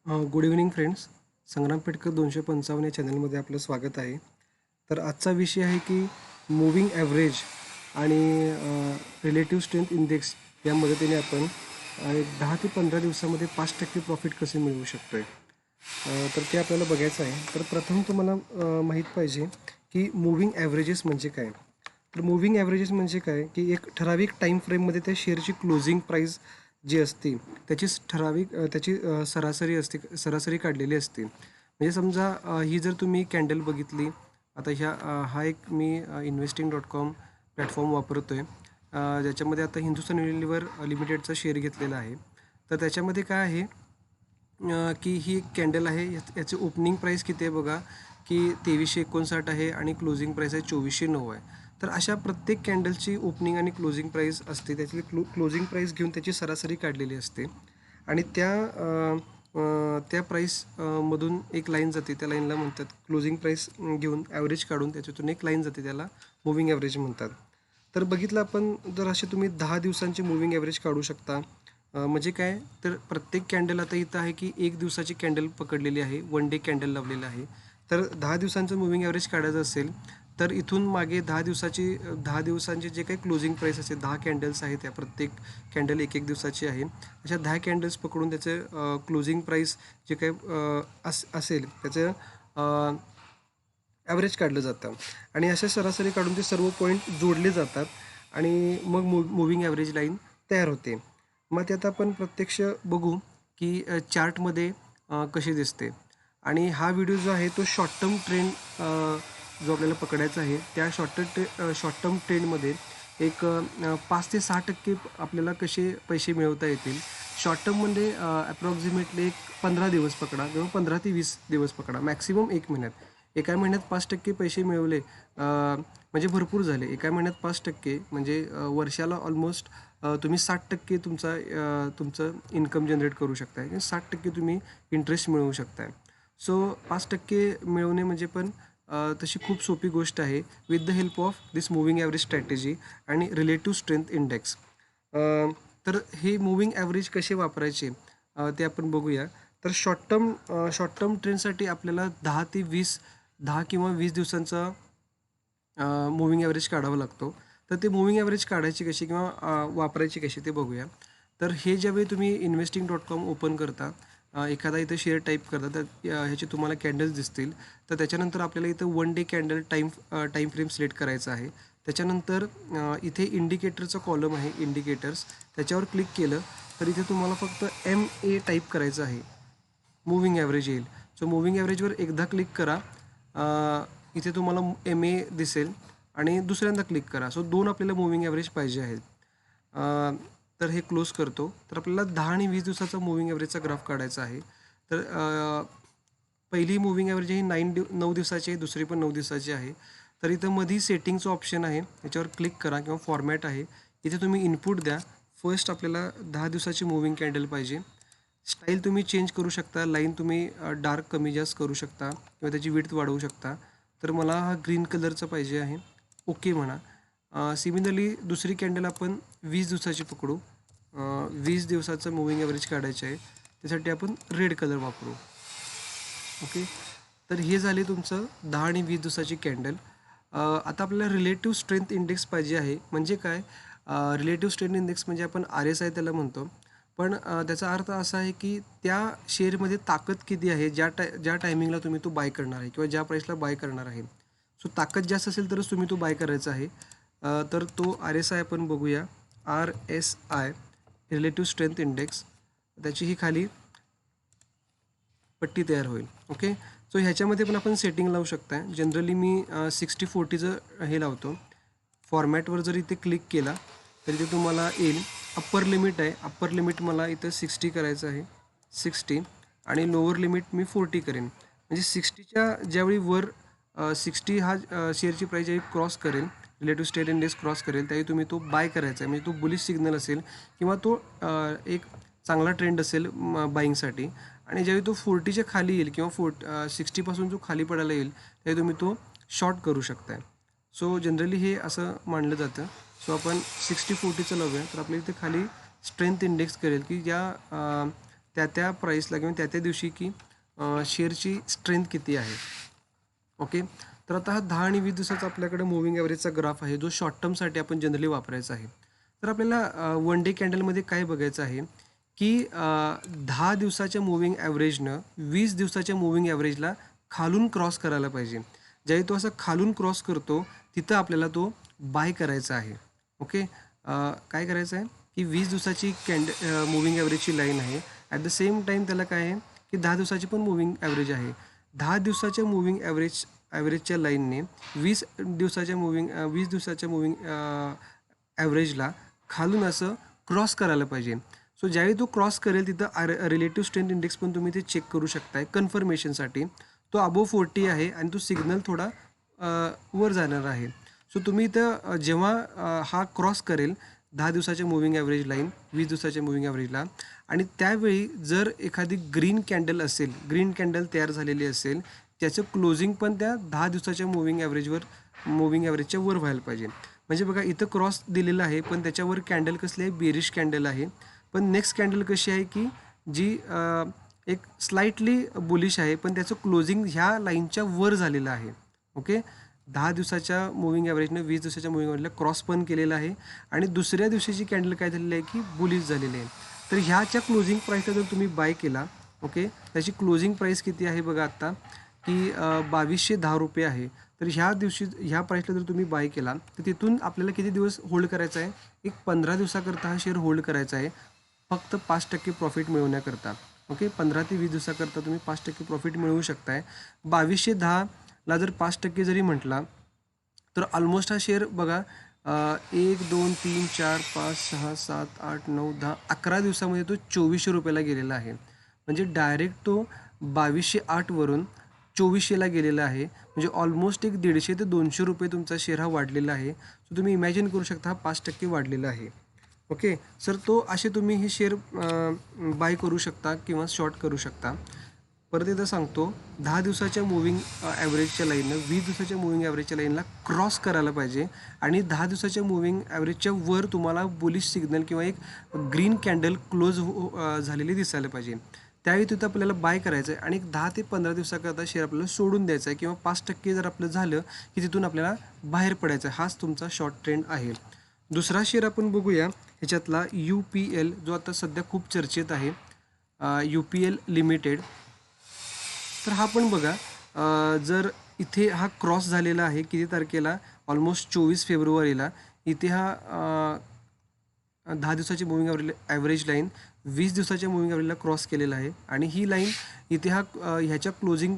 Good evening friends. Sangram Petkar 255 या चॅनलमध्ये आपलं स्वागत आहे. तर आजचा विषय आहे की मूव्हिंग ॲव्हरेज आणि रिलेटिव्ह स्ट्रेंथ इंडेक्स या मदतीने आपण 10 ते 15 दिवसामध्ये 5% प्रॉफिट कसे मिळवू शकतो आहे. तर ते आपल्याला बघायचं आहे. तर प्रथम तुम्हाला माहीत पाहिजे की मूव्हिंग ॲव्हरेजेस म्हणजे काय. तर मूव्हिंग ॲव्हरेजेस म्हणजे काय की एक ठराविक टाईम फ्रेममध्ये त्या शेअरची क्लोजिंग प्राईस जी असते त्याची सरासरी असते, सरासरी काढलेली असते. म्हणजे समजा ही जर तुम्ही कॅन्डल बघितली. आता हा एक मी investing.com प्लॅटफॉर्म वापरतो आहे, ज्याच्यामध्ये आता हिंदुस्थान युनिलिव्हर लिमिटेडचा शेअर घेतलेला आहे. तर त्याच्यामध्ये काय आहे की ही एक कॅन्डल आहे. याची ओपनिंग प्राईस किती आहे बघा, की 2359 आहे आणि क्लोजिंग प्राईस आहे 2409 आहे. तर अशा प्रत्येक कॅन्डलची ओपनिंग आणि क्लोजिंग प्राईस असते. त्याची क्लोजिंग प्राईस घेऊन त्याची सरासरी काढलेली असते आणि त्या प्राईस मधून एक लाईन जाते. त्या लाईनला म्हणतात क्लोजिंग प्राईस घेऊन ॲव्हरेज काढून त्याच्यातून एक लाईन जाते, त्याला मूव्हिंग ॲव्हरेज म्हणतात. तर बघितलं आपण, जर असे तुम्ही 10 दिवसांचे मूव्हिंग ॲव्हरेज काढू शकता. म्हणजे काय, तर प्रत्येक कॅन्डल आता इथं आहे की 1 दिवसाची कॅन्डल पकडलेली आहे, वन डे कॅन्डल लावलेलं आहे. तर 10 दिवसांचं मूव्हिंग ॲव्हरेज काढायचं असेल तर इथून मागे 10 दिवसांचे जे काही क्लोजिंग प्राईस असेल, 10 कॅन्डल्स आहेत, त्या प्रत्येक कॅन्डल 1-1 दिवसाची आहे. अशा 10 कॅन्डल्स पकडून त्याचं क्लोजिंग प्राईस जे काही असेल त्याचं ॲव्हरेज काढलं जातं आणि अशा सरासरी काढून ते सर्व पॉईंट जोडले जातात आणि मग मूव्हिंग ॲव्हरेज लाईन तयार होते. मग ते आता आपण प्रत्यक्ष बघू की चार्टमध्ये कशी दिसते. आणि हा व्हिडिओ जो आहे तो शॉर्ट टर्म ट्रेंड जो आपल्याला पकडायचा आहे, त्या शॉर्ट टर्म ट्रेंडमध्ये एक 5 ते 6% आपल्याला कसे पैसे मिळवता येतील. शॉर्ट टर्ममध्ये ॲप्रॉक्सिमेटली एक 15 दिवस पकडा किंवा 15 ते 20 दिवस पकडा, मॅक्सिमम 1 महिन्यात. एका महिन्यात 5% पैसे मिळवले म्हणजे भरपूर झाले. एका महिन्यात 5% म्हणजे वर्षाला ऑलमोस्ट तुम्ही 60% तुमचं इन्कम जनरेट करू शकताय आणि 60% तुम्ही इंटरेस्ट मिळवू शकताय. सो 5% मिळवणे म्हणजे पण तशी खूप सोपी गोष्ट आहे, with the help of this moving average strategy आणि रिलेटिव्ह स्ट्रेंथ इंडेक्स. तर हे मूव्हिंग ॲव्हरेज कसे वापरायचे ते आपण बघूया. तर शॉर्ट टर्म ट्रेंडसाठी आपल्याला 10 किंवा 20 दिवसांचा मूव्हिंग ॲव्हरेज काढावा लागतो. तर ते मूव्हिंग ॲव्हरेज काढायची कशी किंवा वापरायची कशी ते बघूया. तर हे ज्यावेळी तुम्ही investing.com ओपन करता, एखादा इथं शेअर टाईप करता, तर ह्याचे तुम्हाला कॅन्डल्स दिसतील. तर त्याच्यानंतर आपल्याला इथं one day candle time frame select करायचा आहे. त्याच्यानंतर इथे इंडिकेटरचा कॉलम आहे, इंडिकेटर्स, त्याच्यावर क्लिक केलं तर इथे तुम्हाला फक्त MA टाईप करायचं आहे, मूव्हिंग ॲव्हरेज येईल. सो मूव्हिंग ॲव्हरेजवर एकदा क्लिक करा. इथे तुम्हाला MA दिसेल आणि दुसऱ्यांदा क्लिक करा. सो 2 आपल्याला मूव्हिंग ॲव्हरेज पाहिजे आहेत. तर हे क्लोज करतो. तर आपल्याला 10 आणि 20 दिवसाचा मूव्हिंग ॲव्हरेजचा ग्राफ काढायचा आहे. तर पहिली मूव्हिंग ॲव्हरेज ही 9 दिवसाची आहे, दुसरी पण 9 दिवसाची आहे. तर इथं मधी सेटिंगचं ऑप्शन आहे, त्याच्यावर क्लिक करा किंवा फॉर्मॅट आहे. इथे तुम्ही इनपुट द्या. फर्स्ट आपल्याला 10 दिवसाची मूव्हिंग कॅन्डल पाहिजे. स्टाईल तुम्ही चेंज करू शकता, लाईन तुम्ही डार्क कमी जास्त करू शकता किंवा त्याची विड्थ वाढवू शकता. तर मला हा ग्रीन कलरचा पाहिजे आहे, ओके म्हणा. सिमिलरली दुसरी कॅन्डल आपण 20 दिवसाची पकडू. 20 दिवसाचं मूव्हिंग ॲव्हरेज काढायचे आहे, त्यासाठी आपण रेड कलर वापरू. ओके. तर हे झाले तुमचं 10 आणि 20 दिवसाची कॅन्डल. आता आपल्याला रिलेटिव्ह स्ट्रेंथ इंडेक्स पाहिजे आहे. म्हणजे काय, रिलेटिव्ह स्ट्रेंथ इंडेक्स म्हणजे आपण RSI त्याला म्हणतो. पण त्याचा अर्थ असा आहे की त्या शेअरमध्ये ताकद किती आहे, ज्या टायमिंगला तुम्ही तो बाय करणार आहे किंवा ज्या प्राईसला बाय करणार आहे. सो ताकद जास्त असेल तरच तुम्ही तो बाय करायचा आहे. तर तो RSI आपण बघूया. RSI, रिलेटिव्ह स्ट्रेंथ इंडेक्स, त्याची ही खाली पट्टी तयार होईल. ओके. सो ह्याच्यामध्ये पण आपण सेटिंग लावू शकता. जनरली मी 60-40चं हे लावतो. फॉर्मॅटवर जर इथे क्लिक केला तर इथे तुम्हाला येईल अप्पर लिमिट आहे. अप्पर लिमिट मला इथं 60 करायचं आहे, 60, आणि लोअर लिमिट मी 40 करेन. म्हणजे 60च्या ज्यावेळी वर 60 हा शेअरची प्राईस ज्यावेळी क्रॉस करेल, रिलेटिव्ह स्ट्रेंथ इंडेक्स क्रॉस करेल, त्यावेळी तुम्ही तो बाय करायचा आहे. म्हणजे तो बुलिश सिग्नल असेल किंवा तो एक चांगला ट्रेंड असेल बाईंगसाठी. आणि ज्यावेळी तो 40च्या खाली येईल किंवा 60पासून जो खाली पडायला येईल त्यावेळी तुम्ही तो शॉर्ट करू शकताय. सो जनरली हे असं मानलं जातं. सो आपण 60-40चं लावूया. तर आपल्या इथे खाली स्ट्रेंथ इंडेक्स करेल की ज्या त्या प्राईसला किंवा त्या दिवशी की शेअरची स्ट्रेंथ किती आहे. ओके. तर आता हा 10 आणि 20 दिवसाचा आपल्याकडे मूव्हिंग ॲव्हरेजचा ग्राफ आहे, जो शॉर्ट टर्मसाठी आपण जनरली वापरायचा आहे. तर आपल्याला वन डे कॅन्डलमध्ये काय बघायचं आहे, की 10 दिवसाच्या मूव्हिंग ॲव्हरेजनं 20 दिवसाच्या मूव्हिंग ॲव्हरेजला खालून क्रॉस करायला पाहिजे. ज्यावेळी तो असा खालून क्रॉस करतो, तिथं आपल्याला तो बाय करायचा आहे. ओके. काय करायचं आहे, की 20 दिवसाची मूव्हिंग ॲव्हरेजची लाईन आहे. ॲट द सेम टाईम त्याला काय आहे, की 10 दिवसाची पण मूव्हिंग ॲव्हरेज आहे. 10 दिवसाच्या मूव्हिंग ॲव्हरेजच्या लाईनने 20 दिवसाच्या मूव्हिंग ॲव्हरेजला खालून असं क्रॉस करायला पाहिजे. सो ज्यावेळी तो क्रॉस करेल तिथं रिलेटिव्ह स्ट्रेंथ इंडेक्स पण तुम्ही ते चेक करू शकताय कन्फर्मेशनसाठी. तो अबोव्ह 40 आहे आणि तो सिग्नल थोडा वर जाणार आहे. सो तुम्ही इथं जेव्हा हा क्रॉस करेल 10 दिवसाच्या मूव्हिंग ॲव्हरेज लाईन 20 दिवसाच्या मूव्हिंग ॲव्हरेजला, आणि त्यावेळी जर एखादी ग्रीन कॅन्डल असेल, ग्रीन कॅन्डल तयार झालेली असेल, त्याचं क्लोजिंग पण त्या 10 दिवसाच्या मूव्हिंग ॲव्हरेजच्या वर व्हायला पाहिजे. म्हणजे बघा इथं क्रॉस दिलेला आहे, पण त्याच्यावर कॅन्डल कसली आहे, बेरिश कॅन्डल आहे. पण नेक्स्ट कॅन्डल कशी आहे, की जी एक स्लाइटली बुलिश आहे, पण त्याचं क्लोजिंग ह्या लाईनच्या वर झालेलं आहे. ओके. 10 दिवसाच्या मूव्हिंग ॲव्हरेजनं 20 दिवसाच्या मूव्हिंग ॲव्हरेजला क्रॉस पण केलेला आहे आणि दुसऱ्या दिवशीची कॅन्डल काय झालेली आहे, की बुलिश झालेली आहे. तर ह्याच्या क्लोजिंग प्राईसला जर तुम्ही बाय केला, ओके, त्याची क्लोजिंग प्राईस किती आहे बघा आत्ता, की 2210 रुपये आहे. तर ह्या दिवशी ह्या प्राईसला जर तुम्ही बाय केला, तर तिथून आपल्याला किती दिवस होल्ड करायचा आहे, एक 15 दिवसाकरता हा शेअर होल्ड करायचा आहे, फक्त 5% प्रॉफिट मिळवण्याकरता. ओके. 15 ते 20 दिवसाकरता तुम्ही 5% प्रॉफिट मिळवू शकताय. 2210ला जर 5% जरी म्हटला, तर ऑलमोस्ट हा शेअर बघा 1 2 3 4 5 6 7 8 9 10 11 दिवसामध्ये तो 2400 रुपयाला गेलेला आहे. म्हणजे डायरेक्ट तो 2208 वरून 2400ला गेलेला आहे. म्हणजे ऑलमोस्ट एक 150 ते 200 रुपये तुमचा शेअर हा वाढलेला आहे. सो तुम्ही इमॅजिन करू शकता हा 5% वाढलेला आहे. ओके. सर तो असे तुम्ही हे शेअर बाय करू शकता किंवा शॉर्ट करू शकता. परत एकदा सांगतो, 10 दिवसाच्या मूव्हिंग ॲव्हरेजच्या लाईननं 20 दिवसाच्या मूव्हिंग ॲव्हरेजच्या लाईनला क्रॉस करायला पाहिजे आणि 10 दिवसाच्या मूव्हिंग ॲव्हरेजच्या वर तुम्हाला बुलिश सिग्नल किंवा एक ग्रीन कॅन्डल क्लोज झालेली दिसायला पाहिजे. त्यावेळी तिथं आपल्याला बाय करायचं आहे आणि एक 10 ते 15 दिवसाकरता शेअर आपल्याला सोडून द्यायचा आहे किंवा 5% जर आपलं झालं की तिथून आपल्याला बाहेर पडायचं आहे. हाच तुमचा शॉर्ट ट्रेंड आहे. दुसरा शेअर आपण बघूया ह्याच्यातला UPL, जो आता सध्या खूप चर्चेत आहे. UPL limited. तर हा पण बघा, जर इथे हा क्रॉस झालेला आहे किती तारखेला, ऑलमोस्ट 24 फेब्रुवारीला. इथे हा 10 दिवसाची मूव्हिंग ॲव्हरेज लाईन 20 दिवसाच्या मूव्हिंग ॲव्हरेजला क्रॉस केलेला आहे आणि ही लाईन इथे ह्याच्या क्लोजिंग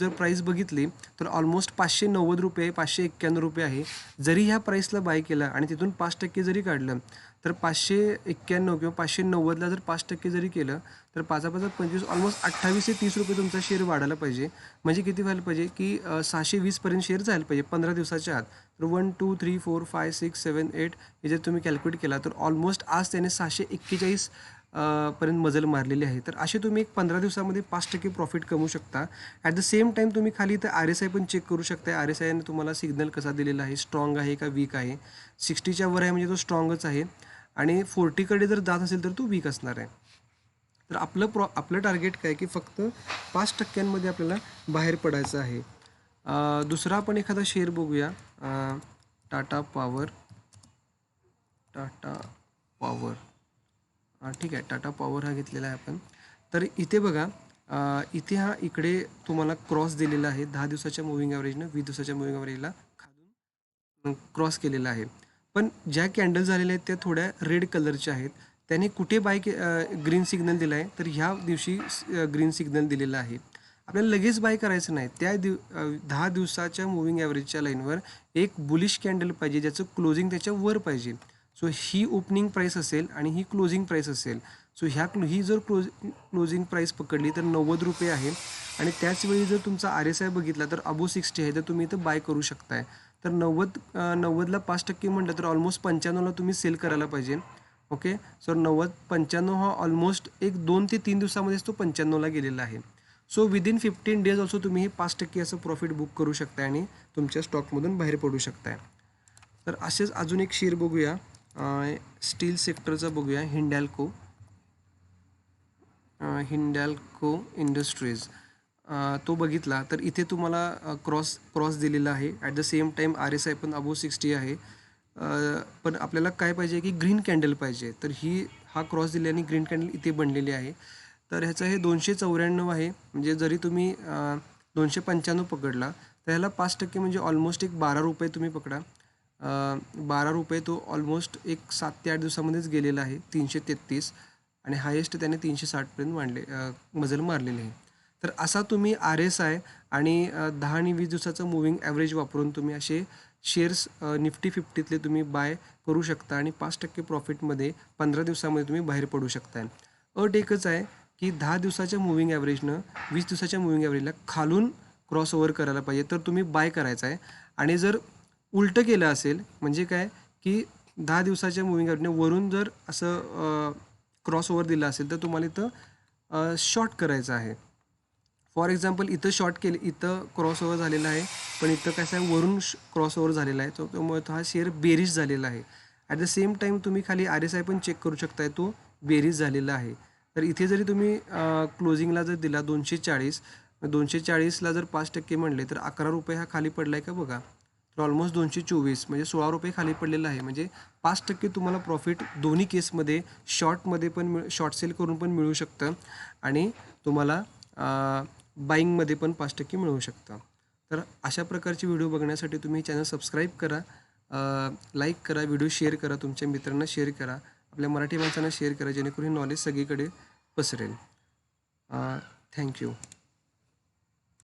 जर प्राईस बघितली तर ऑलमोस्ट 590 रुपये 591 रुपये आहे. जरी ह्या प्राईसला बाय केला आणि तिथून 5% जरी काढलं तर 591 किंवा 590ला जर 5% जरी केलं तर 5 5 25 ऑलमोस्ट 28 ते 30 रुपये तुमचा शेअर वाढायला पाहिजे. म्हणजे किती व्हायला पाहिजे, की 620पर्यंत शेअर जायला पाहिजे 15 दिवसाच्या आत. तर 1 2 3 4 5 6 7 8 हे जर तुम्ही कॅल्क्युलेट केला तर ऑलमोस्ट आज त्याने 641 पर्यंत मजल मारलेली आहे. तर असे तुम्ही एक 15 दिवसामध्ये 5% प्रॉफिट कमवू शकता. ॲट द सेम टाईम तुम्ही खाली इथं RSI पण चेक करू शकता. RSIने तुम्हाला सिग्नल कसा दिलेला आहे, स्ट्रॉंग आहे का वीक आहे. 60च्या वर आहे म्हणजे तो स्ट्रॉंगच आहे आणि 40कडे जर जात असेल तर तो वीक असणार आहे. तर आपलं टार्गेट काय, की फक्त 5%मध्ये आपल्याला बाहेर पडायचं आहे. दुसरा आपण एखादा शेअर बघूया, टाटा पॉवर. ठीक आहे, टाटा पॉवर हा घेतलेला आहे आपण. तर इथे बघा, इथे हा इकडे तुम्हाला क्रॉस दिलेला आहे 10 दिवसाच्या मूव्हिंग ॲव्हरेजनं 20 दिवसाच्या मूव्हिंग ॲव्हरेजला खालून क्रॉस केलेला आहे. पण ज्या कॅन्डल झालेल्या आहेत त्या थोड्या रेड कलरच्या आहेत. त्याने कुठे ग्रीन सिग्नल दिला आहे, तर ह्या दिवशी ग्रीन सिग्नल दिलेला आहे. आपल्याला लगेच बाय करायचं नाही. 10 दिवसाच्या मूव्हिंग ॲव्हरेजच्या लाईनवर एक बुलिश कॅन्डल पाहिजे, ज्याचं क्लोजिंग त्याच्या वर पाहिजे. सो ही ओपनिंग प्राईस असेल आणि ही क्लोजिंग प्राईस असेल. सो ही जर क्लोजिंग प्राईस पकडली तर 90 रुपये आहे आणि त्याचवेळी जर तुमचा RSI बघितला तर अबो 60 आहे, तर तुम्ही इथं बाय करू शकताय. तर 90ला 5% म्हटलं तर ऑलमोस्ट 95ला तुम्ही सेल करायला पाहिजे. ओके. सो 95 हा ऑलमोस्ट एक 2 ते 3 दिवसामध्येच तो 95ला गेलेला आहे. सो विदिन 15 डेज ऑल्सो तुम्ही हे 5% असं प्रॉफिट बुक करू शकताय आणि तुमच्या स्टॉकमधून बाहेर पडू शकताय. तर असेच अजून एक शेअर बघूया, स्टील सेक्टरचा बघूया, हिंडॅल्को. हिंडॅल्को इंडस्ट्रीज तो बघितला तर इथे तुम्हाला क्रॉस दिलेला आहे. At the same time RSI पण अबोव 60 आहे. पण आपल्याला काय पाहिजे की ग्रीन कॅन्डल पाहिजे. तर हा क्रॉस दिल्याने ग्रीन कॅन्डल इथे बनलेली आहे. तर ह्याचं हे 294 आहे. म्हणजे जरी तुम्ही 295 पकडला तर ह्याला 5% म्हणजे ऑलमोस्ट एक ₹12 तुम्ही पकडा. ₹12 तो ऑलमोस्ट एक 7 ते 8 दिवसामध्येच गेलेला आहे. 333 आणि हायेस्ट त्याने 360पर्यंत मजल मारलेली आहे. तर असा तुम्ही RSI आणि 10 आणि 20 दिवसाचं मूव्हिंग ॲव्हरेज वापरून तुम्ही असे शेअर्स निफ्टी 50तले तुम्ही बाय करू शकता आणि 5% प्रॉफिटमध्ये 15 दिवसामध्ये तुम्ही बाहेर पडू शकता. अट एकच आहे की 10 दिवसाच्या मूव्हिंग ॲव्हरेजनं 20 दिवसाच्या मूव्हिंग ॲव्हरेजला खालून क्रॉस ओव्हर करायला पाहिजे, तर तुम्ही बाय करायचं आहे. आणि जर उलटं केलं असेल म्हणजे काय की 10 दिवसाच्या मूव्हिंग ॲव्हरेजने वरून जर असं क्रॉस ओव्हर दिला असेल तर तुम्हाला इथं शॉर्ट करायचं आहे. फॉर एक्झाम्पल इथं शॉर्ट केले, इथं क्रॉस ओव्हर झालेला आहे, पण इथं कसं आहे वरून क्रॉस ओव्हर झालेला आहे. त्यामुळे हा शेअर बेरीज झालेला आहे. ॲट द सेम टाईम तुम्ही खाली RSI पण चेक करू शकताय, तो बेरीज झालेला आहे. तर इथे जरी तुम्ही क्लोजिंगला जर दिला 240, 240ला जर 5% म्हणले तर ₹11 हा खाली पडला आहे का बघा. तर ऑलमोस्ट 224 म्हणजे ₹16 खाली पडलेला आहे. म्हणजे 5% तुम्हाला प्रॉफिट दोन्ही केसमध्ये शॉर्टमध्ये पण शॉर्ट सेल करून पण मिळू शकतं आणि तुम्हाला बाईंगमध्ये पण 5% मिळू शकतं. तर अशा प्रकारचे व्हिडिओ बघण्यासाठी तुम्ही चॅनल सबस्क्राईब करा, लाईक करा, व्हिडिओ शेअर करा, तुमच्या मित्रांना शेअर करा, आपल्या मराठी माणसांना शेअर करा, जेणेकरून हे नॉलेज सगळीकडे पसरेल. थँक्यू.